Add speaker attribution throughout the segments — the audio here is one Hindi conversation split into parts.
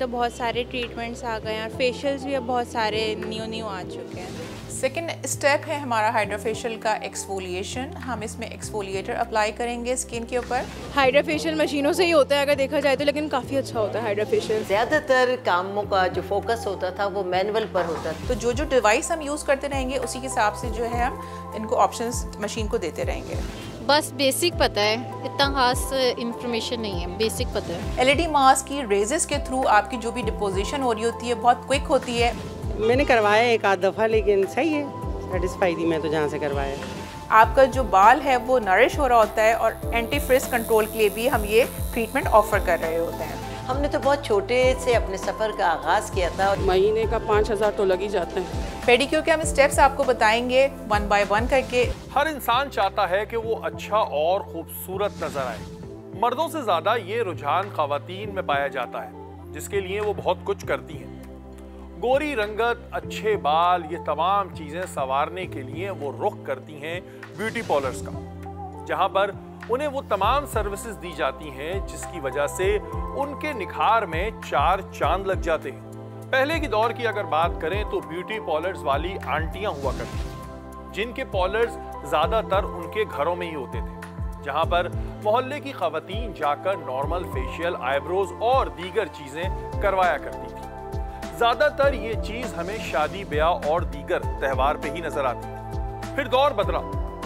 Speaker 1: तो बहुत सारे ट्रीटमेंट्स आ गए हैं और फेशियल्स भी अब बहुत सारे न्यू आ चुके हैं।
Speaker 2: सेकेंड स्टेप है हमारा हाइड्रा फेशियल का एक्सफोलिएशन। हम इसमें एक्सफोलिएटर अप्लाई करेंगे स्किन के ऊपर।
Speaker 3: हाइड्रा फेशियल मशीनों से ही होता है अगर देखा जाए तो, लेकिन काफ़ी अच्छा होता है हाइड्रा फेशियल।
Speaker 4: ज़्यादातर कामों का जो फोकस होता था वो मैनुअल पर होता था।
Speaker 2: तो जो डिवाइस हम यूज़ करते रहेंगे उसी के हिसाब से जो है हम इनको ऑप्शंस मशीन को देते रहेंगे।
Speaker 5: बस बेसिक पता है, इतना खास इंफॉर्मेशन नहीं है, बेसिक पता है।
Speaker 2: एलईडी मास्क की रेजेस के थ्रू आपकी जो भी डिपोजिशन हो रही होती है बहुत क्विक होती है।
Speaker 6: मैंने करवाया एक आध दफ़ा, लेकिन सही है, सेटिस्फाई थी मैं तो जहाँ से करवाया।
Speaker 2: आपका जो बाल है वो नरिश हो रहा होता है और एंटी फ्रिज कंट्रोल के लिए भी हम ये ट्रीटमेंट ऑफर कर रहे होते हैं।
Speaker 4: हमने तो बहुत छोटे से अपने सफ़र का आगाज़ किया था।
Speaker 6: महीने का 5,000 तो लग ही जाते हैं।
Speaker 2: पेडिक्योर के हम स्टेप्स आपको बताएंगे 1 बाय 1 करके।
Speaker 7: हर इंसान चाहता है कि वो अच्छा और खूबसूरत नजर आए। मर्दों से ज्यादा ये रुझान खवातीन में पाया जाता है, जिसके लिए वो बहुत कुछ करती हैं। गोरी रंगत, अच्छे बाल, ये तमाम चीजें संवारने के लिए वो रुख करती हैं ब्यूटी पार्लर्स का, जहां पर उन्हें वो तमाम सर्विसेज दी जाती हैं जिसकी वजह से उनके निखार में 4 चांद लग जाते हैं। पहले की दौर की अगर बात करें तो ब्यूटी पार्लर्स वाली आंटियां हुआ करती थी, जिनके पार्लर्स ज्यादातर उनके घरों में ही होते थे, जहां पर मोहल्ले की खवातीन जाकर नॉर्मल फेशियल, आईब्रोज और दीगर चीजें करवाया करती थी। ज्यादातर ये चीज हमें शादी ब्याह और दीगर त्योहार पे ही नजर आती है। फिर दौर बदला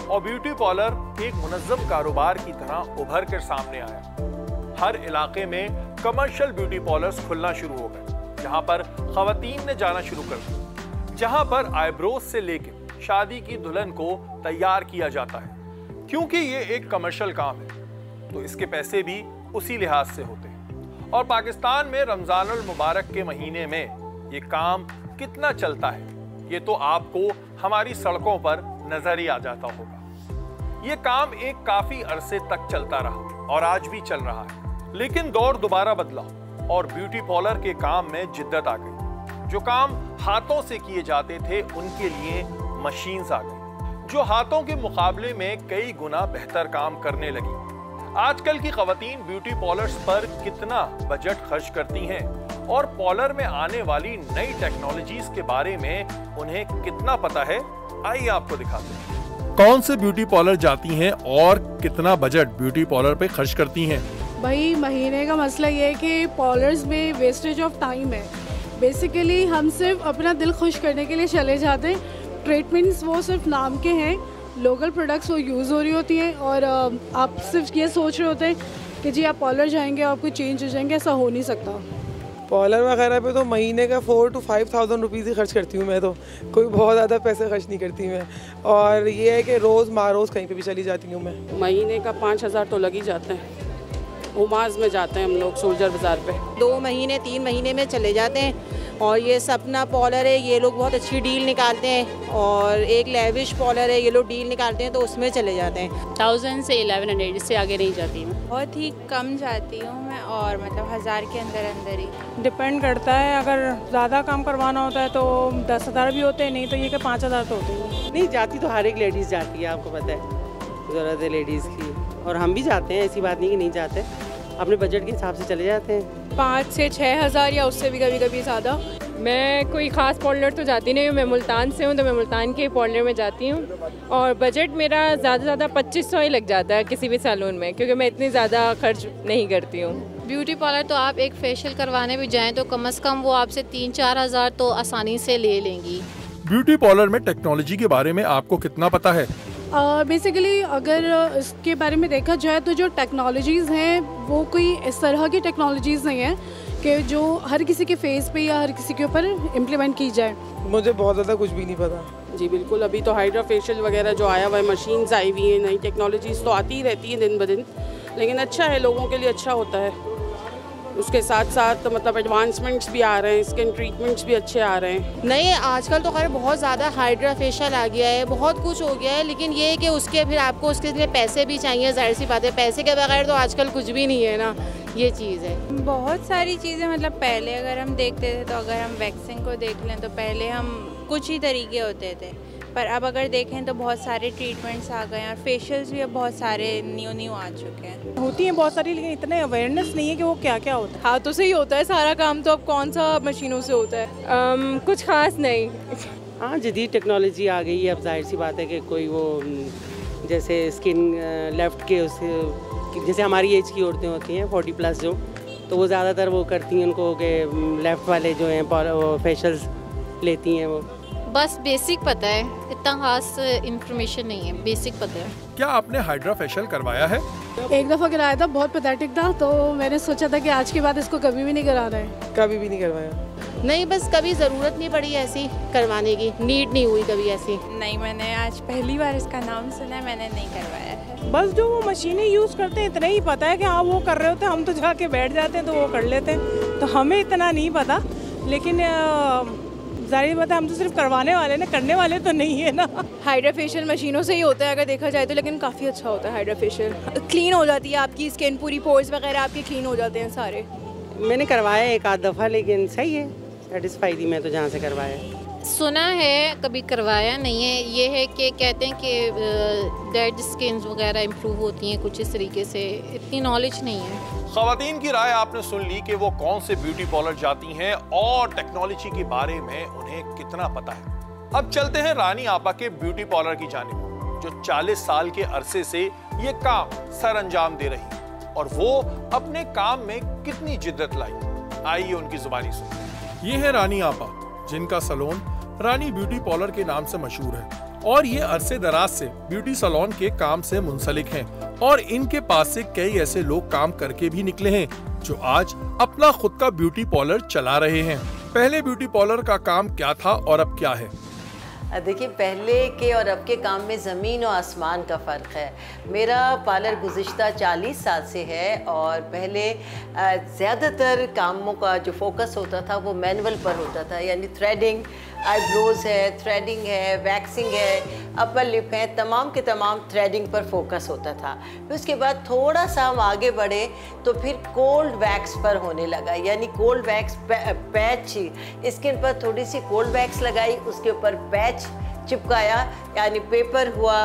Speaker 7: और ब्यूटी पार्लर एक मुनज्जम कारोबार की तरह उभर कर सामने आया। हर इलाके में कमर्शियल ब्यूटी पार्लर्स खुलना शुरू हो गए, जहां पर खवातीन ने जाना शुरू कर दिया, जहां पर आईब्रोज से लेकर शादी की दुल्हन को तैयार किया जाता है। क्योंकि ये एक कमर्शियल काम है तो इसके पैसे भी उसी लिहाज से होते हैं। और पाकिस्तान में रमजानुल मुबारक के महीने में ये काम कितना चलता है ये तो आपको हमारी सड़कों पर नजर ही आ जाता होगा। ये काम एक काफी अरसे तक चलता रहा और आज भी चल रहा है, लेकिन दौर दोबारा बदला और ब्यूटी पार्लर के काम में जिद्दत आ गई। जो काम हाथों से किए जाते थे उनके लिए मशीन्स आ गई, जो हाथों के मुकाबले में कई गुना बेहतर काम करने लगी। आजकल की खवातीन ब्यूटी पार्लर्स पर कितना बजट खर्च करती हैं और पार्लर में आने वाली नई टेक्नोलॉजीज के बारे में उन्हें कितना पता है, आइए आपको दिखाते हैं। कौन से ब्यूटी पार्लर जाती हैं और कितना बजट ब्यूटी पार्लर पे खर्च करती हैं?
Speaker 3: भाई महीने का मसला ये है कि पार्लर्स में वेस्टेज ऑफ टाइम है। बेसिकली हम सिर्फ अपना दिल खुश करने के लिए चले जाते हैं। ट्रीटमेंट्स वो सिर्फ नाम के हैं, लोकल प्रोडक्ट्स वो यूज़ हो रही होती हैं और आप सिर्फ ये सोच रहे होते हैं कि जी आप पार्लर जाएंगे आपको चेंज हो जाएंगे, ऐसा हो नहीं सकता।
Speaker 8: पार्लर वगैरह पे तो महीने का 4,000 to 5,000 रुपीज़ ही खर्च करती हूँ मैं, तो कोई बहुत ज़्यादा पैसे खर्च नहीं करती मैं। और ये है कि रोज़ कहीं पे भी चली जाती हूँ मैं।
Speaker 6: महीने का 5,000 तो लग ही जाते हैं। उमाज में जाते हैं हम लोग सोल्जर बाज़ार पे,
Speaker 9: 2 महीने 3 महीने में चले जाते हैं। और ये सपना पार्लर है, ये लोग बहुत अच्छी डील निकालते हैं। और एक लेविश पार्लर है, ये लोग डील निकालते हैं तो उसमें चले जाते हैं।
Speaker 5: 1000 से 1100, इससे आगे नहीं जाती मैं।
Speaker 1: बहुत ही कम जाती हूँ मैं, और मतलब 1000 के अंदर अंदर ही।
Speaker 3: डिपेंड करता है, अगर ज़्यादा काम करवाना होता है तो 10,000 भी होते हैं, नहीं तो ये कि 5,000 तो होते हैं।
Speaker 6: नहीं जाती तो हर एक लेडीज़ जाती है, आपको पता है ज़रूरत है लेडीज़ की, और हम भी जाते हैं, ऐसी बात नहीं कि नहीं जाते, अपने बजट के हिसाब से चले जाते हैं।
Speaker 3: 5 से 6,000 या उससे भी कभी कभी ज़्यादा। मैं कोई ख़ास पार्लर तो जाती नहीं हूँ, मैं मुल्तान से हूँ तो मैं मुल्तान के पार्लर में जाती हूँ। और बजट मेरा ज़्यादा से ज़्यादा 2500 ही लग जाता है किसी भी सैलून में, क्योंकि मैं इतनी ज़्यादा खर्च नहीं करती हूँ।
Speaker 5: ब्यूटी पार्लर तो आप एक फेशियल करवाने भी जाएं तो कम से कम वो आपसे 3-4 हज़ार तो आसानी से ले लेंगी।
Speaker 7: ब्यूटी पार्लर में टेक्नोलॉजी के बारे में आपको कितना पता है?
Speaker 3: बेसिकली अगर इसके बारे में देखा जाए तो जो टेक्नोलॉजीज़ हैं वो कोई इस तरह की टेक्नोलॉजीज़ नहीं हैं कि जो हर किसी के फेस पे या हर किसी के ऊपर इम्प्लीमेंट की जाए।
Speaker 8: मुझे बहुत ज़्यादा कुछ भी नहीं पता।
Speaker 6: जी बिल्कुल, अभी तो हाइड्रा फेशियल वगैरह जो आया हुआ है, मशीन्स आई हुई हैं, नई टेक्नोलॉजीज़ तो आती ही रहती हैं दिन ब दिन, लेकिन अच्छा है, लोगों के लिए अच्छा होता है। उसके साथ साथ मतलब एडवांसमेंट्स भी आ रहे हैं, स्किन ट्रीटमेंट्स भी अच्छे आ रहे हैं।
Speaker 9: नहीं, आजकल तो खैर बहुत ज़्यादा हाइड्रा फेशियल आ गया है, बहुत कुछ हो गया है, लेकिन ये है कि उसके फिर आपको उसके लिए पैसे भी चाहिए, जाहिर सी बात है, पैसे के बगैर तो आजकल कुछ भी नहीं है ना, ये चीज़ है।
Speaker 1: बहुत सारी चीज़ें, मतलब पहले अगर हम देखते थे तो अगर हम वैक्सिंग को देख लें तो पहले हम कुछ ही तरीके होते थे, पर अब अगर देखें तो बहुत सारे ट्रीटमेंट्स आ गए हैं और फेशियल्स भी अब बहुत सारे न्यू आ चुके हैं।
Speaker 10: होती हैं बहुत सारी, लेकिन इतने अवेयरनेस नहीं है कि वो क्या क्या होता है।
Speaker 11: हाथों से ही होता है सारा काम, तो अब कौन सा मशीनों से होता है? कुछ खास नहीं।
Speaker 12: हाँ, जदीद टेक्नोलॉजी आ गई है, अब जाहिर सी बात है कि कोई वो जैसे स्किन लेफ्ट के उससे, जैसे हमारी एज की औरतें होती हैं 40+ जो, तो वो ज़्यादातर वो करती हैं उनको कि लेफ़्ट वाले जो हैं फेशियल्स लेती हैं वो।
Speaker 5: बस बेसिक पता है, इतना खास इंफॉर्मेशन नहीं है, बेसिक पता है।
Speaker 7: क्या आपने हाइड्रा फेशियल करवाया है?
Speaker 3: एक दफ़ा कराया था, बहुत पैथेटिक था, तो मैंने सोचा था कि आज के बाद इसको कभी भी नहीं कराना है।
Speaker 8: कभी भी नहीं करवाया।
Speaker 9: नहीं, बस कभी ज़रूरत नहीं पड़ी ऐसी करवाने की, नीड नहीं हुई कभी ऐसी।
Speaker 1: नहीं, मैंने आज पहली बार इसका नाम सुना है, मैंने नहीं करवाया है।
Speaker 10: बस जो वो मशीनें यूज़ करते हैं इतना ही पता है कि हाँ वो कर रहे होते हैं, हम तो जाके बैठ जाते हैं तो वो कर लेते हैं, तो हमें इतना नहीं पता। लेकिन जाहिर बात है हम तो सिर्फ करवाने वाले ना, करने वाले तो नहीं है ना।
Speaker 11: हाइड्रा फेशियल मशीनों से ही होता है अगर देखा जाए तो, लेकिन काफ़ी अच्छा होता है हाइड्रा फेशियल। क्लीन हो जाती है आपकी स्किन, पूरी पोर्स वगैरह आपके क्लीन हो जाते हैं सारे।
Speaker 12: मैंने करवाया एक आध दफ़ा, लेकिन सही है, सेटिस्फाई थी मैं तो जहाँ से करवाया।
Speaker 5: सुना है, कभी करवाया नहीं है। ये है कि कहते हैं कि डेड स्किन वगैरह इम्प्रूव होती हैं कुछ इस तरीके से, इतनी नॉलेज नहीं है।
Speaker 7: ख़वातीन की राय आपने सुन ली कि वो कौन से ब्यूटी पार्लर जाती हैं और टेक्नोलॉजी के बारे में उन्हें कितना पता है। अब चलते हैं रानी आपा के ब्यूटी पार्लर की जानिब, जो 40 साल के अरसे से ये काम सर अंजाम दे रही है और वो अपने काम में कितनी जिद्दत लाई। आइए उनकी जुबानी सुनिए। ये है रानी आपा, जिनका सैलून रानी ब्यूटी पार्लर के नाम से मशहूर है और ये अरसे दराज से ब्यूटी सैलून के काम से मुंसलिक हैं और इनके पास से कई ऐसे लोग काम करके भी निकले हैं जो आज अपना खुद का ब्यूटी पार्लर चला रहे हैं। पहले ब्यूटी पार्लर का काम क्या था और अब क्या है?
Speaker 4: देखिए, पहले के और अब के काम में ज़मीन और आसमान का फ़र्क है। मेरा पार्लर गुज़िश्ता 40 साल से है और पहले ज़्यादातर कामों का जो फोकस होता था वो मैनुअल पर होता था, यानी थ्रेडिंग, आईब्रोज़ है, थ्रेडिंग है, वैक्सिंग है, अपर लिप है, तमाम के तमाम थ्रेडिंग पर फोकस होता था। फिर उसके बाद थोड़ा सा हम आगे बढ़े तो फिर कोल्ड वैक्स पर होने लगा, यानी कोल्ड वैक्स पैच, स्किन पर थोड़ी सी कोल्ड वैक्स लगाई, उसके ऊपर पैच चिपकाया, यानी पेपर हुआ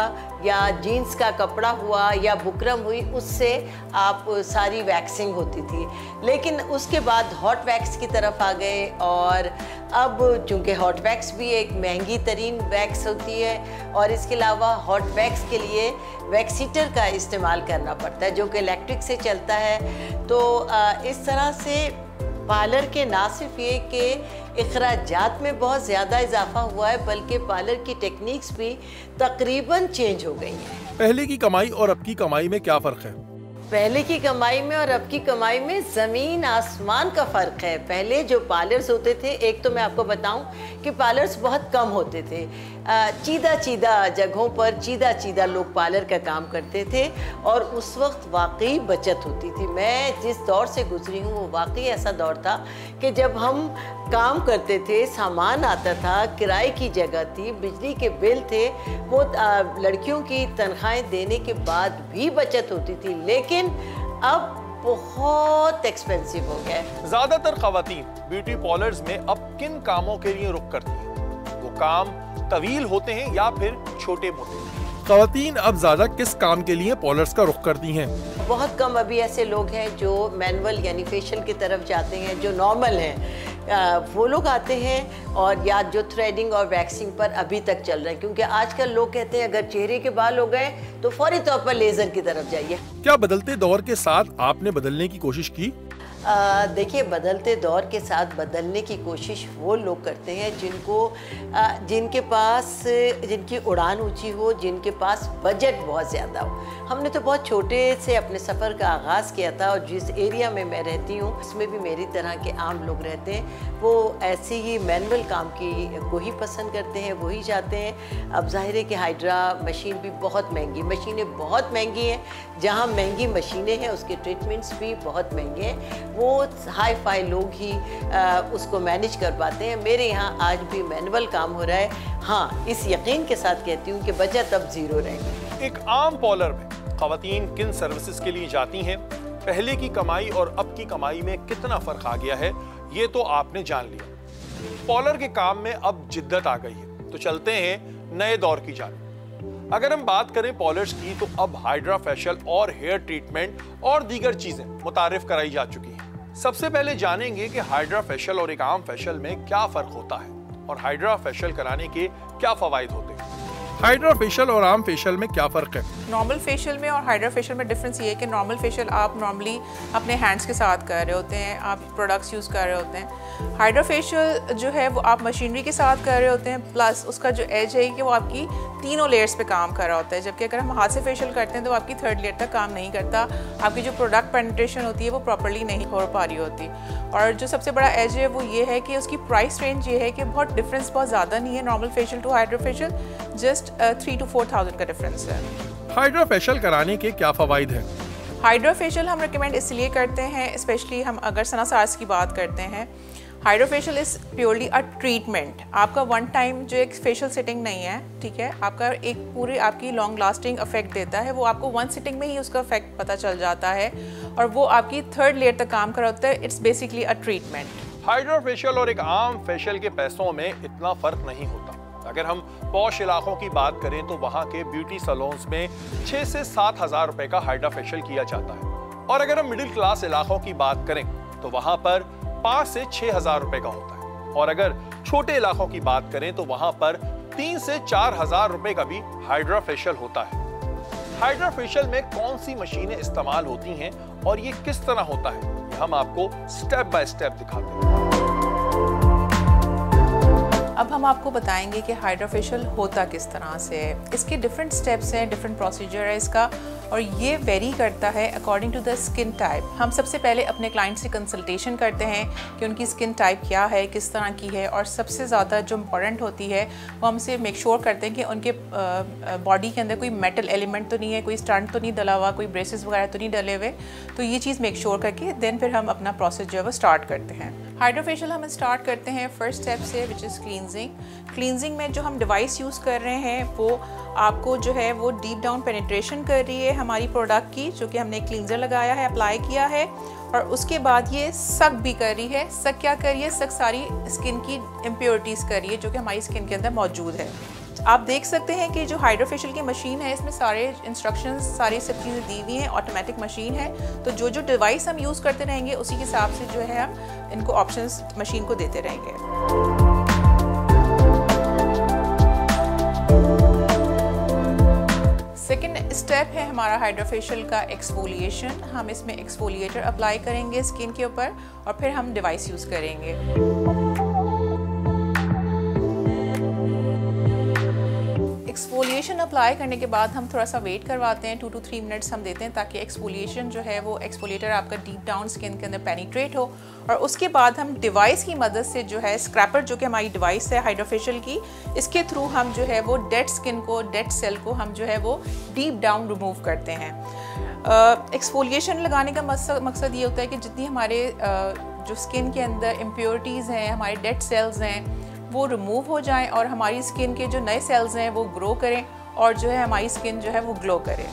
Speaker 4: या जीन्स का कपड़ा हुआ या बुकरम हुई, उससे आप सारी वैक्सिंग होती थी। लेकिन उसके बाद हॉट वैक्स की तरफ आ गए और अब चूँकि हॉट वैक्स भी एक महंगी तरीन वैक्स होती है और इसके अलावा हॉट वैक्स के लिए वैक्सीटर का इस्तेमाल करना पड़ता है जो कि इलेक्ट्रिक से चलता है। तो इस तरह से पार्लर के ना सिर्फ ये कि इखराजात में बहुत ज़्यादा इजाफा हुआ है, बल्कि पार्लर की टेक्निक्स भी तकरीबन चेंज हो गई हैं।
Speaker 7: पहले की कमाई और अब की कमाई में क्या फ़र्क है?
Speaker 4: पहले की कमाई में और अब की कमाई में ज़मीन आसमान का फ़र्क है। पहले जो पार्लर्स होते थे, एक तो मैं आपको बताऊं कि पार्लर्स बहुत कम होते थे, चीदा जगहों पर चीदा लोग पार्लर का काम करते थे और उस वक्त वाकई बचत होती थी। मैं जिस दौर से गुजरी हूँ वो वाकई ऐसा दौर था कि जब हम काम करते थे, सामान आता था, किराए की जगह थी, बिजली के बिल थे, वो लड़कियों की तनख्वाहें देने के बाद भी बचत होती थी। लेकिन अब बहुत एक्सपेंसिव हो गया है।
Speaker 7: ज्यादातर खवातीन ब्यूटी पार्लर्स में अब किन कामों के लिए रुख करती हैं? वो काम तवील होते हैं या फिर छोटे मोटे? खवातीन अब ज्यादा किस काम के लिए पार्लर्स का रुख करती हैं?
Speaker 4: बहुत कम अभी ऐसे लोग हैं जो मैनुअल यानी फेशियल की तरफ जाते हैं, जो नॉर्मल हैं वो लोग आते हैं, और या जो थ्रेडिंग और वैक्सिंग पर अभी तक चल रहे हैं, क्योंकि आजकल लोग कहते हैं अगर चेहरे के बाल हो गए तो फौरी तौर पर लेजर की तरफ जाइए।
Speaker 7: क्या बदलते दौर के साथ आपने बदलने की कोशिश की?
Speaker 4: देखिए, बदलते दौर के साथ बदलने की कोशिश वो लोग करते हैं जिनके पास जिनकी उड़ान ऊंची हो, जिनके पास बजट बहुत ज़्यादा हो। हमने तो बहुत छोटे से अपने सफ़र का आगाज़ किया था और जिस एरिया में मैं रहती हूँ उसमें भी मेरी तरह के आम लोग रहते हैं, वो ऐसे ही मैनुअल काम को ही पसंद करते हैं, वही जाते हैं। अब जाहिर है कि हाइड्रा मशीन भी बहुत महंगी, मशीनें बहुत महंगी हैं, जहाँ महंगी मशीनें हैं उसके ट्रीटमेंट्स भी बहुत महंगे हैं, वो हाई फाई लोग ही उसको मैनेज कर पाते हैं। मेरे यहाँ आज भी मैनुअल काम हो रहा है। हाँ, इस यकीन के साथ कहती हूँ कि बचत अब ज़ीरो रहेगी।
Speaker 7: एक आम पार्लर में खवातीन किन सर्विसेज के लिए जाती हैं, पहले की कमाई और अब की कमाई में कितना फ़र्क आ गया है, ये तो आपने जान लिया। पार्लर के काम में अब जिद्दत आ गई है, तो चलते हैं नए दौर की जानिब। अगर हम बात करें पॉलिश की, तो अब हाइड्रा फेशियल और हेयर ट्रीटमेंट और दीगर चीजें मुतारिफ कराई जा चुकी हैं। सबसे पहले जानेंगे कि हाइड्रा फेशियल और एक आम फेशियल में क्या फर्क होता है और हाइड्रा फेशियल कराने के क्या फवाइद होते हैं। हाइड्रा फेशियल और आम फेशियल में क्या फ़र्क है?
Speaker 2: नॉर्मल फेशियल में और हाइड्रा फेशियल में डिफरेंस ये है कि नॉर्मल फेशियल आप नॉर्मली अपने हैंड्स के साथ कर रहे होते हैं, आप प्रोडक्ट्स यूज़ कर रहे होते हैं। हाइड्रा फेशियल जो है वो आप मशीनरी के साथ कर रहे होते हैं, प्लस उसका जो एज है कि वो आपकी तीनों लेयर्स पे काम कर रहा होता है, जबकि अगर हम हाथ से फेशियल करते हैं तो आपकी थर्ड लेयर तक काम नहीं करता, आपकी जो प्रोडक्ट पेनिट्रेशन होती है वो प्रॉपर्ली नहीं हो पा रही होती। और जो सबसे बड़ा एज है वो ये है कि उसकी प्राइस रेंज ये है कि बहुत डिफरेंस बहुत ज़्यादा नहीं है normal facial to hydra facial, just 3,000 to 4,000 का डिफरेंस है।
Speaker 7: हाइड्रा फेशियल कराने के क्या फवाइद हैं?
Speaker 2: हाइड्रा फेशियल हम रिकमेंड इसलिए करते हैं, स्पेशली हम अगर सनासार्स की बात करते हैं। Hydra facial is purely a treatment. आपका वन टाइम जो एक फेशियल सिटिंग नहीं है, ठीक है, आपका एक पूरी आपकी लॉन्ग लास्टिंग इफेक्ट देता है। वो आपको वन सिटिंग में ही उसका इफेक्ट पता चल जाता है और वो आपकी थर्ड लेयर तक काम कर होता है। It's basically a treatment.
Speaker 7: Hydra facial और एक आम फेशियल के पैसों में इतना फ़र्क नहीं होता। अगर हम पॉश इलाकों की बात करें तो वहाँ के ब्यूटी सैलून्स में 6 से 7 हज़ार रुपए का हाइड्रा फेशियल किया जाता है, और अगर हम मिडिल क्लास इलाकों की बात करें तो वहाँ पर 5 से 6 हज़ार रुपए का होता है, और अगर छोटे इलाकों की बात करें तो वहाँ पर 3 से 4 हज़ार रुपए का भी हाइड्रा फेशियल होता है। हाइड्रा फेशियल में कौन सी मशीनें इस्तेमाल होती हैं और ये किस तरह होता है, हम आपको स्टेप बाय स्टेप दिखाते हैं।
Speaker 2: अब हम आपको बताएंगे कि हाइड्रा फेशियल होता किस तरह से है। इसके डिफरेंट स्टेप्स हैं, डिफरेंट प्रोसीजर है इसका, और ये वेरी करता है according to the skin type. हम सबसे पहले अपने क्लाइंट से कंसल्टेशन करते हैं कि उनकी स्किन टाइप क्या है, किस तरह की है, और सबसे ज़्यादा जो इम्पॉर्टेंट होती है वो हमसे मेक श्योर करते हैं कि उनके बॉडी के अंदर कोई मेटल एलिमेंट तो नहीं है, कोई स्टंट तो नहीं डला हुआ, कोई ब्रेसेस वगैरह तो नहीं डले हुए। तो ये चीज़ मेक श्योर करके देन फिर हम अपना प्रोसेस जो है वो स्टार्ट करते हैं। हाइड्रा फेशियल हम स्टार्ट करते हैं फर्स्ट स्टेप से, विच इज़ क्लींजिंग। क्लींजिंग में जो हम डिवाइस यूज़ कर रहे हैं वो आपको जो है वो डीप डाउन पेनिट्रेशन कर रही है हमारी प्रोडक्ट की, जो कि हमने क्लींजर लगाया है, अप्लाई किया है, और उसके बाद ये सक भी कर रही है। सक क्या कर रही है? सक सारी स्किन की इम्प्योरिटीज़ कर रही है जो कि हमारी स्किन के अंदर मौजूद है। आप देख सकते हैं कि जो हाइड्रा फेशियल की मशीन है इसमें सारे इंस्ट्रक्शंस, सारी सब चीज़ें दी हुई हैं, ऑटोमेटिक मशीन है। तो जो जो डिवाइस हम यूज़ करते रहेंगे उसी के हिसाब से जो है हम इनको ऑप्शंस मशीन को देते रहेंगे। सेकेंड स्टेप है हमारा हाइड्रा फेशियल का एक्सफोलिएशन। हम इसमें एक्सफोलिएटर अप्लाई करेंगे स्किन के ऊपर और फिर हम डिवाइस यूज़ करेंगे। एक्सफोलिएशन अप्लाई करने के बाद हम थोड़ा सा वेट करवाते हैं, 2 to 3 मिनट्स हम देते हैं ताकि एक्सफोलिएशन जो है वो एक्सफोलिएटर आपका डीप डाउन स्किन के अंदर पेनिट्रेट हो, और उसके बाद हम डिवाइस की मदद से जो है स्क्रैपर, जो कि हमारी डिवाइस है हाइड्रा फेशियल की, इसके थ्रू हम जो है वो डेड स्किन को, डेड सेल को हम जो है वो डीप डाउन रिमूव करते हैं। एक्सफोलिएशन लगाने का मकसद ये होता है कि जितनी हमारे जो स्किन के अंदर इम्प्योरिटीज़ हैं, हमारे डेड सेल्स हैं, वो रिमूव हो जाएं और हमारी स्किन के जो नए सेल्स हैं वो ग्रो करें और जो है हमारी स्किन जो है वो ग्लो करे।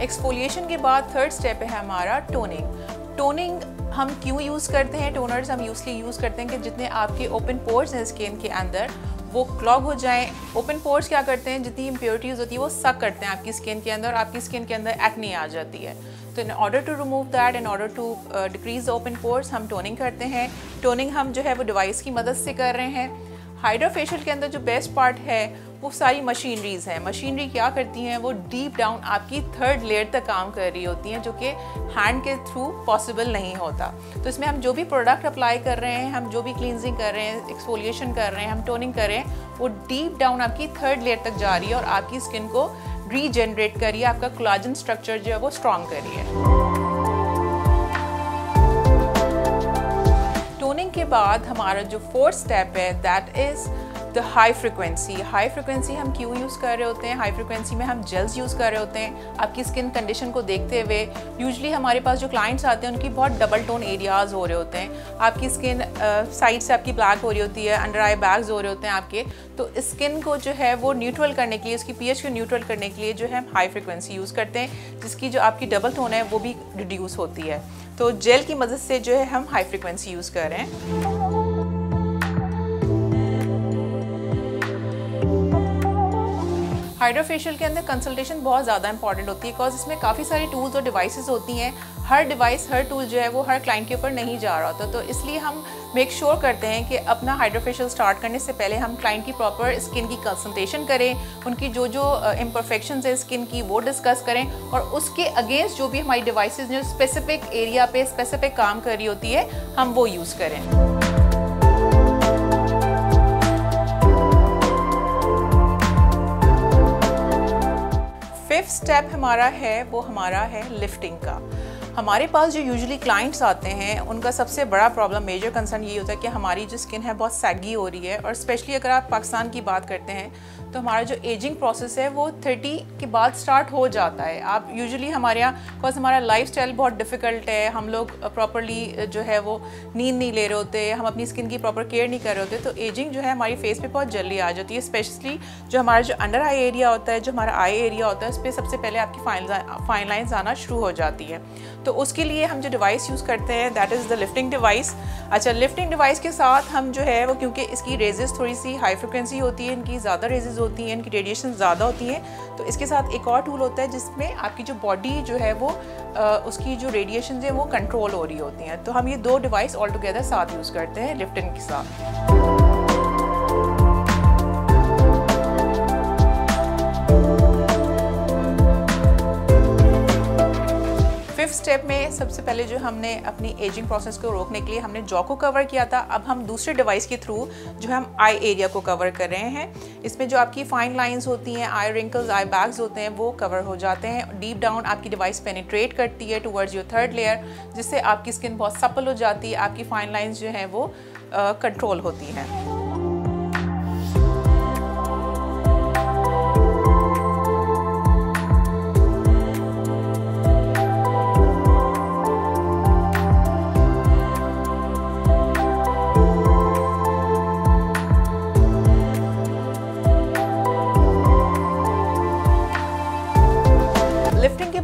Speaker 2: एक्सफोलिएशन के बाद थर्ड स्टेप है हमारा टोनिंग। टोनिंग हम क्यों यूज़ करते हैं? टोनर्स हम यूज़ करते हैं कि जितने आपके ओपन पोर्स हैं स्किन के अंदर वो क्लॉग हो जाएं। ओपन पोर्स क्या करते हैं? जितनी इम्प्योरिटीज़ होती है वो सक करते हैं आपकी स्किन के अंदर, आपकी स्किन के अंदर एक्ने आ जाती है। तो in order to remove that, in order to decrease the open pores, हम टोनिंग करते हैं। टोनिंग हम जो है वो डिवाइस की मदद से कर रहे हैं। हाइड्रा फेशियल के अंदर जो बेस्ट पार्ट है वो सारी मशीनरीज़ हैं। मशीनरी क्या करती हैं? वो डीप डाउन आपकी थर्ड लेयर तक काम कर रही होती हैं, जो कि हैंड के थ्रू पॉसिबल नहीं होता। तो इसमें हम जो भी प्रोडक्ट अप्लाई कर रहे हैं, हम जो भी क्लींजिंग कर रहे हैं, एक्सफोलिएशन कर रहे हैं, हम टोनिंग कर रहे हैं, वो डीप डाउन आपकी थर्ड लेयर तक जा रही है और आपकी स्किन को रीजनरेट कर रही है, आपका कोलाजन स्ट्रक्चर जो है वो स्ट्रॉन्ग कर रही है। टोनिंग के बाद हमारा जो फोर्थ स्टेप है that is the high frequency हम क्यों यूज़ कर रहे होते हैं? हाई फ्रिक्वेंसी में हम जेल्स यूज़ कर रहे होते हैं आपकी स्किन कंडीशन को देखते हुए। यूजुअली हमारे पास जो क्लाइंट्स आते हैं उनकी बहुत डबल टोन एरियाज़ हो रहे होते हैं, आपकी स्किन साइड से आपकी ब्लैक हो रही होती है, अंडर आई बैग्स हो रहे होते हैं आपके। तो स्किन को जो है वो न्यूट्रल करने के लिए, उसकी पीएच को न्यूट्रल करने के लिए जो है हम हाई फ्रिक्वेंसी यूज़ करते हैं, जिसकी जो आपकी डबल टोन है वो भी रिड्यूस होती है। तो जेल की मदद से जो है हम हाई फ्रिक्वेंसी यूज़ कर रहे हैं। हाइड्रोफेशियल के अंदर कंसल्टेशन बहुत ज़्यादा इंपॉर्टेंट होती है, बिकॉज इसमें काफ़ी सारी टूल्स और डिवाइसेस होती हैं। हर डिवाइस, हर टूल जो है वो हर क्लाइंट के ऊपर नहीं जा रहा होता। तो इसलिए हम मेक श्योर करते हैं कि अपना हाइड्रोफेशियल स्टार्ट करने से पहले हम क्लाइंट की प्रॉपर स्किन की कंसल्टेशन करें, उनकी जो इम्परफेक्शंस है स्किन की वो डिस्कस करें, और उसके अगेंस्ट जो भी हमारी डिवाइसेस जो स्पेसिफिक एरिया पे स्पेसिफिक काम कर रही होती है हम वो यूज़ करें। फिफ्थ स्टेप हमारा है वो हमारा है लिफ्टिंग का। हमारे पास जो यूजुअली क्लाइंट्स आते हैं उनका सबसे बड़ा प्रॉब्लम, मेजर कंसर्न ये होता है कि हमारी जो स्किन है बहुत सैगी हो रही है, और स्पेशली अगर आप पाकिस्तान की बात करते हैं तो हमारा जो एजिंग प्रोसेस है वो 30 के बाद स्टार्ट हो जाता है। आप यूजुअली हमारे यहाँ, बिकॉज हमारा लाइफस्टाइल बहुत डिफ़िकल्ट है, हम लोग प्रॉपरली जो है वो नींद नहीं ले रहे होते, हम अपनी स्किन की प्रॉपर केयर नहीं कर रहे होते, तो एजिंग जो है हमारी फेस पे बहुत जल्दी आ जाती है। स्पेशली जो हमारा जो अंडर आई एरिया होता है, जो हमारा आई एरिया होता है, उस पर सबसे पहले आपकी फाइन लाइन्स आना शुरू हो जाती है। तो उसके लिए हम जो डिवाइस यूज़ करते हैं that is the lifting device. अच्छा, लिफ्टिंग डिवाइस के साथ हम जो है वो, क्योंकि इसकी रेजेस थोड़ी सी हाई फ्रिक्वेंसी होती है, इनकी ज़्यादा रेजेस होती हैं, इनकी रेडिएशन ज़्यादा होती हैं, तो इसके साथ एक और टूल होता है जिसमें आपकी जो बॉडी जो है वो उसकी जो रेडिएशन है वो कंट्रोल हो रही होती हैं। तो हम ये दो डिवाइस ऑल टुगेदर साथ यूज़ करते हैं लिफ्टिंग के साथ। फिफ्थ स्टेप में सबसे पहले जो हमने अपनी एजिंग प्रोसेस को रोकने के लिए हमने जॉ को कवर किया था, अब हम दूसरे डिवाइस के थ्रू जो है हम आई एरिया को कवर कर रहे हैं। इसमें जो आपकी फाइन लाइंस होती हैं, आई रिंकल्स, आई बैग्स होते हैं, वो कवर हो जाते हैं। डीप डाउन आपकी डिवाइस पेनिट्रेट करती है टुवर्ड्स योर थर्ड लेयर, जिससे आपकी स्किन बहुत सपल हो जाती है, आपकी फाइन लाइंस जो हैं वो कंट्रोल होती हैं।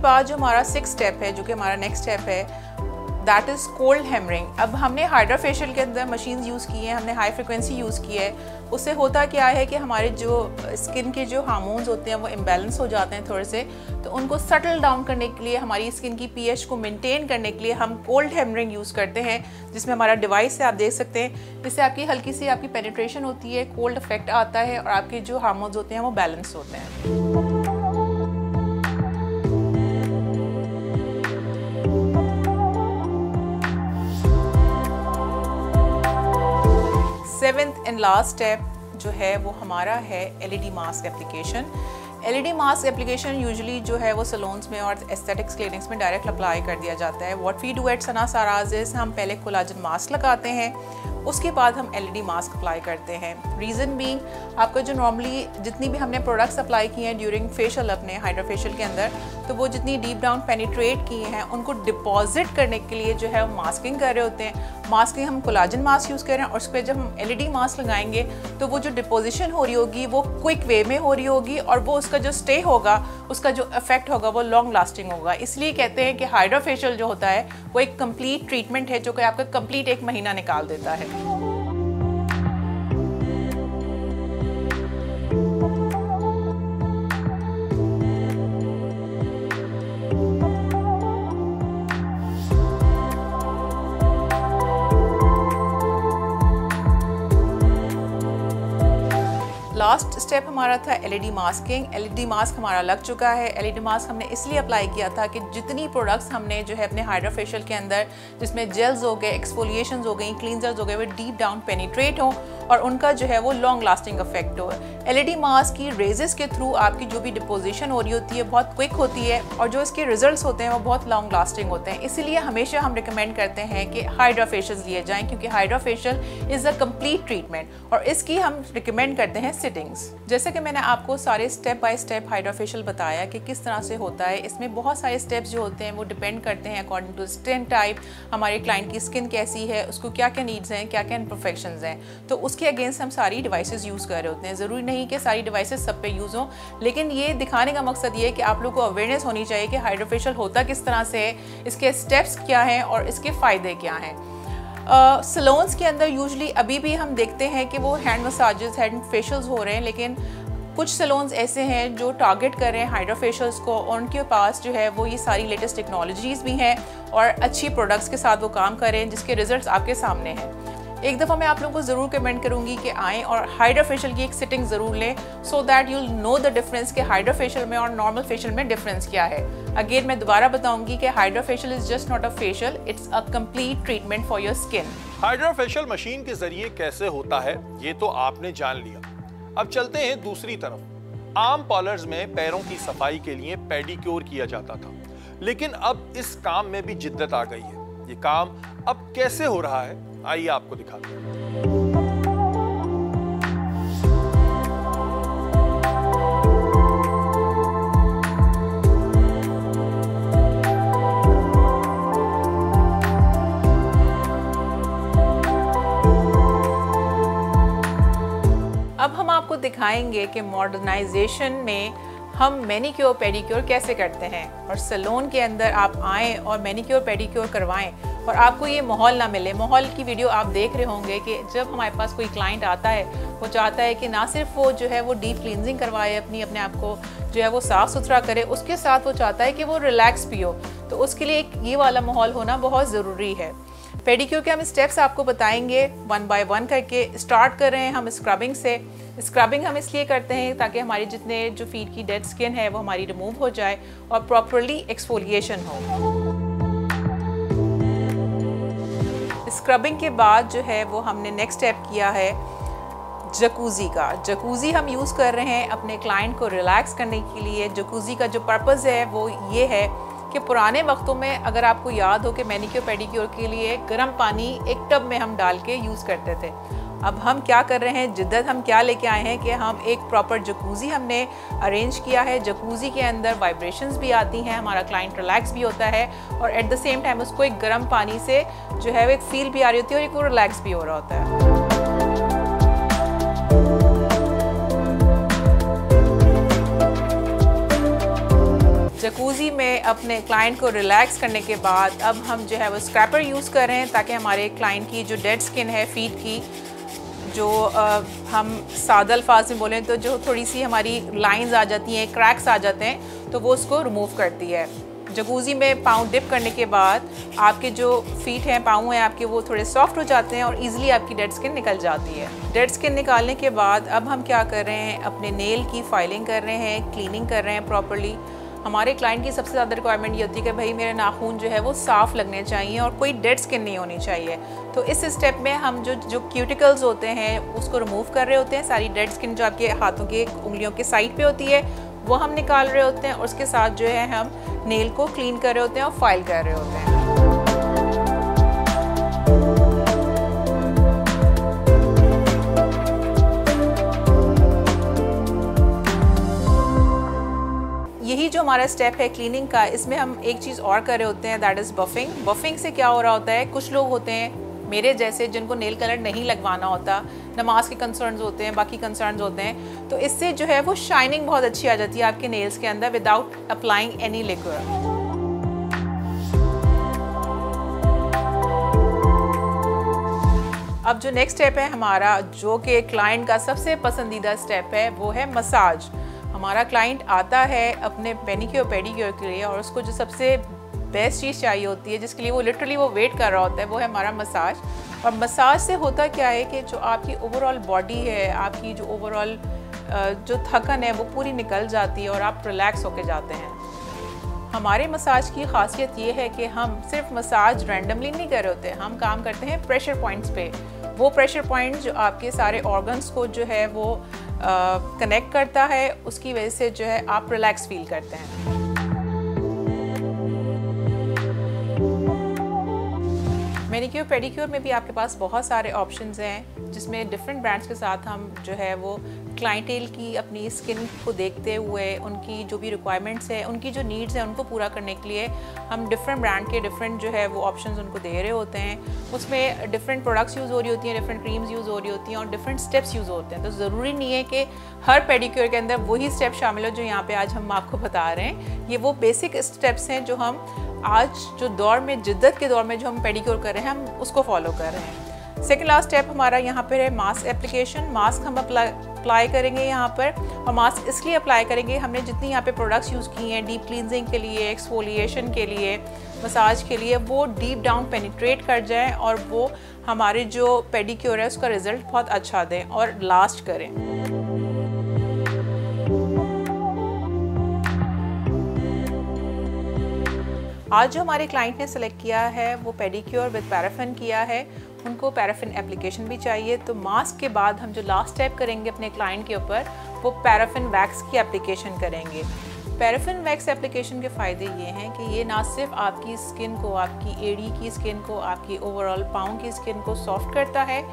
Speaker 2: बाद जो हमारा सिक्स्थ स्टेप है, जो कि हमारा नेक्स्ट स्टेप है, दैट इज़ कोल्ड हैमरिंग। अब हमने हाइड्रोफेशियल के अंदर मशीन्स यूज़ की हैं, हमने हाई फ्रिक्वेंसी यूज़ की है। उससे होता क्या है कि हमारे जो स्किन के जो हार्मोन्स होते हैं वो इम्बैलेंस हो जाते हैं थोड़े से, तो उनको सेटल डाउन करने के लिए, हमारी स्किन की पीएच को मेंटेन करने के लिए हम कोल्ड हैमरिंग यूज़ करते हैं, जिसमें हमारा डिवाइस है, आप देख सकते हैं। इससे आपकी हल्की सी आपकी पेनिट्रेशन होती है, कोल्ड इफेक्ट आता है, और आपके जो हार्मोन्स होते हैं वो बैलेंस होते हैं। सेवेंथ एंड लास्ट स्टेप जो है वो हमारा है LED mask application. LED mask application usually जो है वो सलोन्स में और एस्थेटिक्स क्लिनिक्स में डायरेक्ट अप्लाई कर दिया जाता है। What we do at Sana Saraj is हम पहले कोलाजन मास्क लगाते हैं, उसके बाद हम एलईडी मास्क अप्लाई करते हैं। रीज़न बीइंग, आपका जो नॉर्मली जितनी भी हमने प्रोडक्ट्स अप्लाई किए हैं ड्यूरिंग फेशियल अपने हाइड्रोफेशियल के अंदर, तो वो जितनी डीप डाउन पेनिट्रेट किए हैं उनको डिपॉजिट करने के लिए जो है वो मास्किंग कर रहे होते हैं। मास्किंग हम कोलाजन मास्क यूज़ कर रहे हैं, और उस पर जब हम एलईडी मास्क लगाएंगे तो वो जो डिपोजिशन हो रही होगी वो क्विक वे में हो रही होगी, और वो उसका जो स्टे होगा, उसका जो इफेक्ट होगा वो लॉन्ग लास्टिंग होगा। इसलिए कहते हैं कि हाइड्रोफेशियल जो होता है वो एक कंप्लीट ट्रीटमेंट है, जो कि आपका कंप्लीट 1 महीना निकाल देता है। लास्ट स्टेप हमारा था एलईडी मास्किंग। एलईडी मास्क हमारा लग चुका है। एलईडी मास्क हमने इसलिए अप्लाई किया था कि जितनी प्रोडक्ट्स हमने जो है अपने हाइड्रोफेशियल के अंदर, जिसमें जेल्स हो गए, एक्सफोलिएशंस हो गई, क्लींजर्स हो गए, वो डीप डाउन पेनिट्रेट हो, और उनका जो है वो लॉन्ग लास्टिंग इफेक्ट हो। LED मास्क की रेजेस के थ्रू आपकी जो भी डिपोजिशन हो रही होती है बहुत क्विक होती है और जो इसके रिजल्ट्स होते हैं वो बहुत लॉन्ग लास्टिंग होते हैं। इसीलिए हमेशा हम रिकमेंड करते हैं कि हाइड्रा फेशियल्स लिए जाएं, क्योंकि hydra facial is a complete treatment और इसकी हम रिकमेंड करते हैं सिटिंग्स। जैसे कि मैंने आपको सारे step by step hydra facial बताया कि किस तरह से होता है, इसमें बहुत सारे स्टेप्स जो होते हैं वो डिपेंड करते हैं अकॉर्डिंग टू स्किन टाइप, हमारे क्लाइंट की स्किन कैसी है, उसको क्या क्या नीड्स हैं, क्या क्या इम्परफेक्शंस हैं, तो उसके अगेंस्ट हम सारी डिवाइसेस यूज़ कर रहे होते हैं। ज़रूरी नहीं कि सारी डिवाइसेस सब पे यूज़ हों, लेकिन ये दिखाने का मकसद ये है कि आप लोग को अवेयरनेस होनी चाहिए कि हाइड्रा फेशियल होता किस तरह से है, इसके स्टेप्स क्या हैं और इसके फ़ायदे क्या हैं। सलोन्स के अंदर यूजली अभी भी हम देखते हैं कि वो हैंड मसाजेस, हैंड फेशियल्स हो रहे हैं, लेकिन कुछ सलोन्स ऐसे हैं जो टारगेट कर रहे हैं हाइड्रा फेशियल्स को और उनके पास जो है वो ये सारी लेटेस्ट टेक्नोलॉजीज़ भी हैं और अच्छी प्रोडक्ट्स के साथ वो काम कर रहे हैं जिसके रिजल्ट्स आपके सामने हैं। एक दफ़ा मैं आप लोगों को ज़रूर कमेंट करूँगी कि आएँ और हाइड्रा फेशियल की एक सिटिंग ज़रूर लें, so that you'll know the difference कि हाइड्रा फेशियल में और नॉर्मल फेशियल में डिफरेंस क्या है। अगेन मैं दोबारा बताऊँगी कि hydra facial is just not a facial, it's a complete treatment for your skin.
Speaker 7: Hydra facial machine के जरिए कैसे होता है ये तो आपने जान लिया। अब चलते हैं दूसरी तरफ। आम पार्लर्स में पैरों की सफाई के लिए पेडिक्योर किया जाता था, लेकिन अब इस काम में भी जिद्दत आ गई है। ये काम अब कैसे हो रहा है, आइए आपको दिखाते हैं।
Speaker 2: अब हम आपको दिखाएंगे कि मॉडर्नाइजेशन में हम मैनिक्योर पेडिक्योर कैसे करते हैं और सैलून के अंदर आप आएँ और मैनिक्योर पेडिक्योर करवाएं और आपको ये माहौल ना मिले। माहौल की वीडियो आप देख रहे होंगे कि जब हमारे पास कोई क्लाइंट आता है वो चाहता है कि ना सिर्फ वो जो है वो डीप क्लींजिंग करवाए, अपने आप को जो है वो साफ़ सुथरा करे, उसके साथ वो चाहता है कि वो रिलैक्स भी हो। तो उसके लिए एक ये वाला माहौल होना बहुत ज़रूरी है। पेडिक्योर के हम स्टेप्स आपको बताएंगे 1 बाय 1 करके। स्टार्ट कर रहे हैं हम स्क्रबिंग से। स्क्रबिंग हम इसलिए करते हैं ताकि हमारी जितने जो फीट की डेड स्किन है वो हमारी रिमूव हो जाए और प्रॉपरली एक्सफोलिएशन हो। स्क्रबिंग के बाद जो है वो हमने नेक्स्ट स्टेप किया है जकूज़ी का। जकूज़ी हम यूज़ कर रहे हैं अपने क्लाइंट को रिलैक्स करने के लिए। जकूज़ी का जो पर्पज़ है वो ये है कि पुराने वक्तों में अगर आपको याद हो कि मैनिक्योर पेडिक्योर के लिए गर्म पानी एक टब में हम डाल के यूज़ करते थे। अब हम क्या कर रहे हैं, जिद्दत हम क्या लेके आए हैं कि हम एक प्रॉपर जकूज़ी हमने अरेंज किया है। जकूज़ी के अंदर वाइब्रेशंस भी आती हैं, हमारा क्लाइंट रिलैक्स भी होता है और एट द सेम टाइम उसको एक गर्म पानी से जो है वो एक फील भी आ रही होती है और एक वो रिलैक्स भी हो रहा होता है। जकूज़ी में अपने क्लाइंट को रिलैक्स करने के बाद अब हम जो है वो स्क्रैपर यूज़ कर रहे हैं ताकि हमारे क्लाइंट की जो डेड स्किन है फीट की, जो हम सादा अल्फाज में बोलें तो जो थोड़ी सी हमारी लाइंस आ जाती हैं, क्रैक्स आ जाते हैं, तो वो उसको रिमूव करती है। जकूज़ी में पाँव डिप करने के बाद आपके जो फीट हैं, पाँव हैं आपके, वो थोड़े सॉफ्ट हो जाते हैं और ईज़िली आपकी डेड स्किन निकल जाती है। डेड स्किन निकालने के बाद अब हम क्या कर रहे हैं, अपने नेल की फाइलिंग कर रहे हैं, क्लीनिंग कर रहे हैं प्रॉपर्ली। हमारे क्लाइंट की सबसे ज़्यादा रिक्वायरमेंट ये होती है कि भाई मेरे नाखून जो है वो साफ़ लगने चाहिए और कोई डेड स्किन नहीं होनी चाहिए। तो इस स्टेप में हम जो क्यूटिकल्स होते हैं उसको रिमूव कर रहे होते हैं। सारी डेड स्किन जो आपके हाथों की उंगलियों के साइड पे होती है वो हम निकाल रहे होते हैं और उसके साथ जो है हम नेल को क्लीन कर रहे होते हैं और फाइल कर रहे होते हैं। यही जो हमारा स्टेप है क्लीनिंग का, इसमें हम एक चीज़ और कर रहे होते हैं, दैट इज़ बफिंग। बफिंग से क्या हो रहा होता है, कुछ लोग होते हैं मेरे जैसे जिनको नेल कलर नहीं लगवाना होता, नमाज के कंसर्न्स होते हैं, बाकी कंसर्न्स होते हैं, तो इससे जो है वो शाइनिंग बहुत अच्छी आ जाती है आपके नेल्स के अंदर विदाउट अप्लाइंग एनी लिक्विड। अब जो नेक्स्ट स्टेप है हमारा, जो कि क्लाइंट का सबसे पसंदीदा स्टेप है, वो है मसाज। हमारा क्लाइंट आता है अपने मैनिक्योर पेडिक्योर के लिए और उसको जो सबसे बेस्ट चीज़ चाहिए होती है, जिसके लिए वो लिटरली वो वेट कर रहा होता है, वो है हमारा मसाज। और मसाज से होता क्या है कि जो आपकी ओवरऑल बॉडी है, आपकी जो ओवरऑल जो थकन है वो पूरी निकल जाती है और आप रिलैक्स होके जाते हैं। हमारे मसाज की खासियत ये है कि हम सिर्फ मसाज रैंडमली नहीं कर रहे होते, हम काम करते हैं प्रेशर पॉइंट्स पे। वो प्रेशर पॉइंट जो आपके सारे ऑर्गन्स को जो है वो कनेक्ट करता है, उसकी वजह से जो है आप रिलैक्स फील करते हैं। मैनीक्योर पेडिक्योर में भी आपके पास बहुत सारे ऑप्शंस हैं, जिसमें डिफरेंट ब्रांड्स के साथ हम जो है वो क्लाइंटेल की अपनी स्किन को देखते हुए उनकी जो भी रिक्वायरमेंट्स है, उनकी जो नीड्स हैं, उनको पूरा करने के लिए हम डिफरेंट ब्रांड के डिफरेंट जो है वो ऑप्शंस उनको दे रहे होते हैं। उसमें डिफरेंट प्रोडक्ट्स यूज़ हो रही होती हैं, डिफरेंट क्रीम्स यूज़ हो रही होती हैं और डिफरेंट स्टेप्स यूज़ होते हैं। तो ज़रूरी नहीं है कि हर पेडिक्योर के अंदर वही स्टेप शामिल हो जो यहाँ पर आज हम आपको बता रहे हैं। ये वो बेसिक स्टेप्स हैं जो हम आज जो दौर में, जिद्दत के दौर में जो हम पेडिक्योर कर रहे हैं, हम उसको फॉलो कर रहे हैं। सेकेंड लास्ट स्टेप हमारा यहाँ पर है मास्क एप्लीकेशन। मास्क हम अप्लाई करेंगे यहाँ पर, और मास्क इसलिए अप्लाई करेंगे, हमने जितनी यहाँ पे प्रोडक्ट्स यूज़ किए हैं डीप क्लींजिंग के लिए, एक्सफोलिएशन के लिए, मसाज के लिए, वो डीप डाउन पेनिट्रेट कर जाएं और वो हमारे जो पेडिक्योर है उसका रिज़ल्ट बहुत अच्छा दें और लास्ट करें। आज जो हमारे क्लाइंट ने सेलेक्ट किया है वो पेडिक्योर विद पैराफिन किया है, उनको पैराफिन एप्लीकेशन भी चाहिए। तो मास्क के बाद हम जो लास्ट स्टेप करेंगे अपने क्लाइंट के ऊपर, वो पैराफिन वैक्स की एप्लीकेशन करेंगे। पैराफिन वैक्स एप्लीकेशन के फ़ायदे ये हैं कि ये ना सिर्फ आपकी स्किन को, आपकी एड़ी की स्किन को, आपकी ओवरऑल पाँव की स्किन को सॉफ्ट करता है,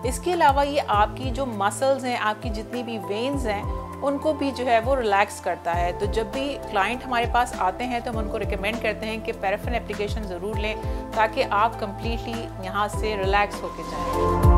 Speaker 2: इसके अलावा ये आपकी जो मसल्स हैं, आपकी जितनी भी वेन्स हैं, उनको भी जो है वो रिलैक्स करता है। तो जब भी क्लाइंट हमारे पास आते हैं तो हम उनको रिकमेंड करते हैं कि पैराफिन एप्लीकेशन ज़रूर लें, ताकि आप कम्प्लीटली यहाँ से रिलैक्स होके जाएं।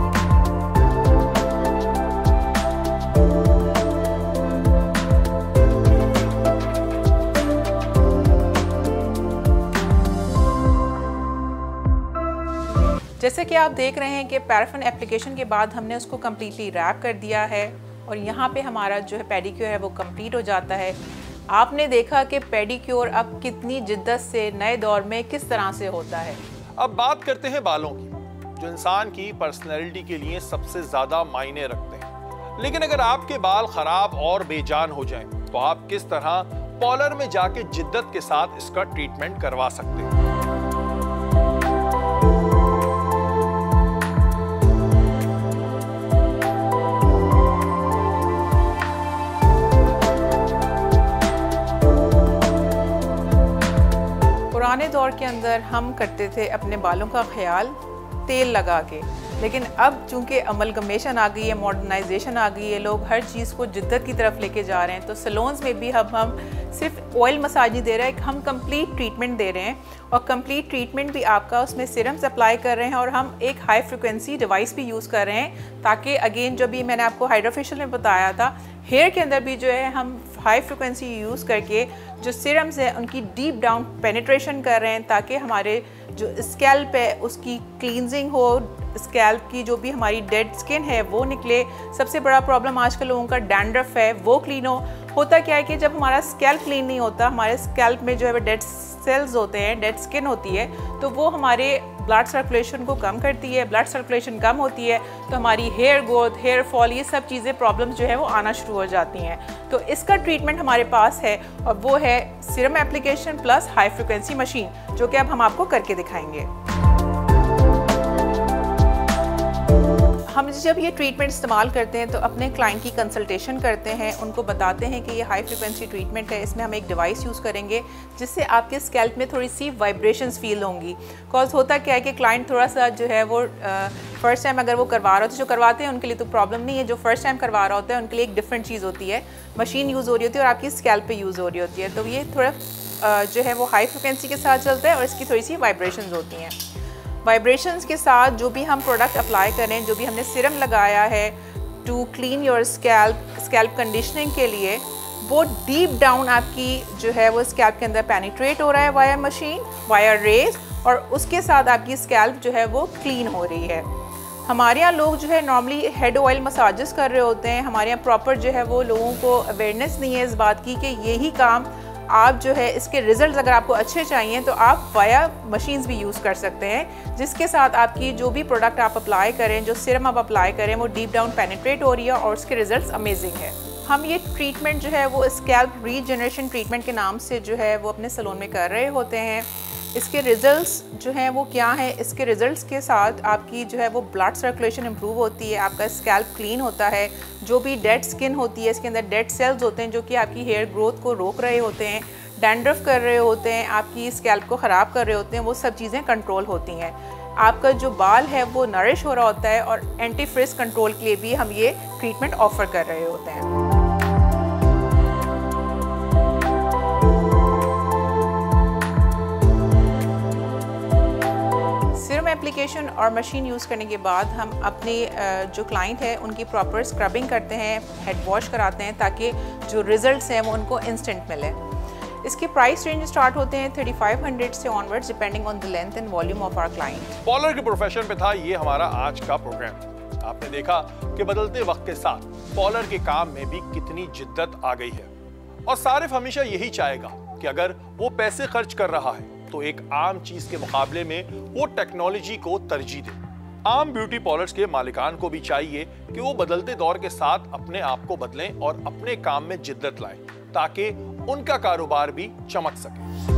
Speaker 2: जैसे कि आप देख रहे हैं कि पैराफिन एप्लीकेशन के बाद हमने उसको कम्प्लीटली रैप कर दिया है और यहाँ पे हमारा जो है पेडिक्योर है वो कंप्लीट हो जाता है। आपने देखा कि पेडिक्योर अब कितनी जिद्दत से नए दौर में किस तरह से होता है।
Speaker 7: अब बात करते हैं बालों की, जो इंसान की पर्सनैलिटी के लिए सबसे ज़्यादा मायने रखते हैं। लेकिन अगर आपके बाल ख़राब और बेजान हो जाएं, तो आप किस तरह पार्लर में जाके जिद्दत के साथ इसका ट्रीटमेंट करवा सकते हैं।
Speaker 2: पुराने दौर के अंदर हम करते थे अपने बालों का ख्याल तेल लगा के, लेकिन अब चूंकि अमलगमेशन आ गई है, मॉडर्नाइजेशन आ गई है, लोग हर चीज़ को जिद्दत की तरफ लेके जा रहे हैं। तो सैलून्स में भी हम सिर्फ ऑयल मसाज नहीं दे रहे हैं, हम कंप्लीट ट्रीटमेंट दे रहे हैं। और कंप्लीट ट्रीटमेंट भी आपका उसमें सीरम्स अप्लाई कर रहे हैं और हम एक हाई फ्रिक्वेंसी डिवाइस भी यूज़ कर रहे हैं, ताकि अगेन जो भी मैंने आपको हाइड्रोफेशियल में बताया था, हेयर के अंदर भी जो है हम हाई फ्रिक्वेंसी यूज़ करके जो सीरम्स हैं उनकी डीप डाउन पेनिट्रेशन कर रहे हैं, ताकि हमारे जो स्कैल्प है उसकी क्लींजिंग हो, स्कैल्प की जो भी हमारी डेड स्किन है वो निकले। सबसे बड़ा प्रॉब्लम आजकल लोगों का डैंड्रफ है, वो क्लीन हो। होता क्या है कि जब हमारा स्कैल्प क्लीन नहीं होता, हमारे स्कैल्प में जो है डेड सेल्स होते हैं, डेड स्किन होती है, तो वो हमारे ब्लड सर्कुलेशन को कम करती है। ब्लड सर्कुलेशन कम होती है तो हमारी हेयर ग्रोथ, हेयर फॉल, ये सब चीज़ें प्रॉब्लम्स जो है वो आना शुरू हो जाती हैं। तो इसका ट्रीटमेंट हमारे पास है और वो है serum application plus high frequency machine, जो कि अब हम आपको करके दिखाएंगे। हम जब ये ट्रीटमेंट इस्तेमाल करते हैं तो अपने क्लाइंट की कंसल्टेशन करते हैं, उनको बताते हैं कि ये हाई फ्रिक्वेंसी ट्रीटमेंट है, इसमें हम एक डिवाइस यूज़ करेंगे जिससे आपके स्कैल्प में थोड़ी सी वाइब्रेशंस फील होंगी। कॉज होता क्या है कि क्लाइंट थोड़ा सा जो है वो फर्स्ट टाइम अगर वो करवा रहा होता है, जो करवाते हैं उनके लिए तो प्रॉब्लम नहीं है, जो फर्स्ट टाइम करवा रहा होता है उनके लिए एक डिफरेंट चीज़ होती है, मशीन यूज़ हो रही होती है और आपकी स्कैल्प पे यूज़ हो रही होती है। तो ये थोड़ा जो है वो हाई फ्रिक्वेंसी के साथ चलता है और इसकी थोड़ी सी वाइब्रेशंस होती हैं। वाइब्रेशंस के साथ जो भी हम प्रोडक्ट अप्लाई करें, जो भी हमने सीरम लगाया है to clean your scalp conditioning के लिए, वो डीप डाउन आपकी जो है वो स्कैल्प के अंदर पेनिट्रेट हो रहा है वाया मशीन, वाया रेज, और उसके साथ आपकी स्कैल्प जो है वो क्लीन हो रही है। हमारे यहाँ लोग जो है नॉर्मली हेड ऑयल मसाजेस कर रहे होते हैं। हमारे यहाँ प्रॉपर जो है वो लोगों को अवेयरनेस नहीं है इस बात की कि यही काम आप जो है इसके रिज़ल्ट अगर आपको अच्छे चाहिए तो आप वाया मशीन्स भी यूज़ कर सकते हैं, जिसके साथ आपकी जो भी प्रोडक्ट आप अप्लाई करें, जो सीरम आप अप्लाई करें, वो डीप डाउन पेनिट्रेट हो रही है और उसके रिज़ल्ट अमेजिंग है। हम ये ट्रीटमेंट जो है वो स्कैल्प रीजनरेशन ट्रीटमेंट के नाम से जो है वो अपने सैलून में कर रहे होते हैं। इसके रिजल्ट्स जो हैं वो क्या हैं? इसके रिजल्ट्स के साथ आपकी जो है वो ब्लड सर्कुलेशन इम्प्रूव होती है, आपका स्कैल्प क्लीन होता है, जो भी डेड स्किन होती है इसके अंदर डेड सेल्स होते हैं जो कि आपकी हेयर ग्रोथ को रोक रहे होते हैं, डैंड्रफ कर रहे होते हैं, आपकी स्कैल्प को ख़राब कर रहे होते हैं, वो सब चीज़ें कंट्रोल होती हैं। आपका जो बाल है वो नरिश हो रहा होता है और एंटी फ्रिज कंट्रोल के लिए भी हम ये ट्रीटमेंट ऑफ़र कर रहे होते हैं। सीरम एप्लीकेशन और मशीन यूज़ करने के बाद हम अपने जो क्लाइंट है उनकी प्रॉपर स्क्रबिंग करते हैं, हेड वॉश कराते हैं ताकि जो रिजल्ट्स हैं वो उनको इंस्टेंट मिले। इसके प्राइस रेंज स्टार्ट होते हैं 3500 से onwards depending on the length and volume of our client.
Speaker 7: Parlour के प्रोफेशन पे था ये हमारा आज का प्रोग्राम। आपने देखा कि बदलते वक्त के साथ पॉलर के काम में भी कितनी जिद्दत आ गई है और सारिफ हमेशा यही चाहेगा कि अगर वो पैसे खर्च कर रहा है तो एक आम चीज के मुकाबले में वो टेक्नोलॉजी को तरजीह दे। आम ब्यूटी पार्लर्स के मालिकान को भी चाहिए कि वो बदलते दौर के साथ अपने आप को बदलें और अपने काम में जिद्दत लाएं ताकि उनका कारोबार भी चमक सके।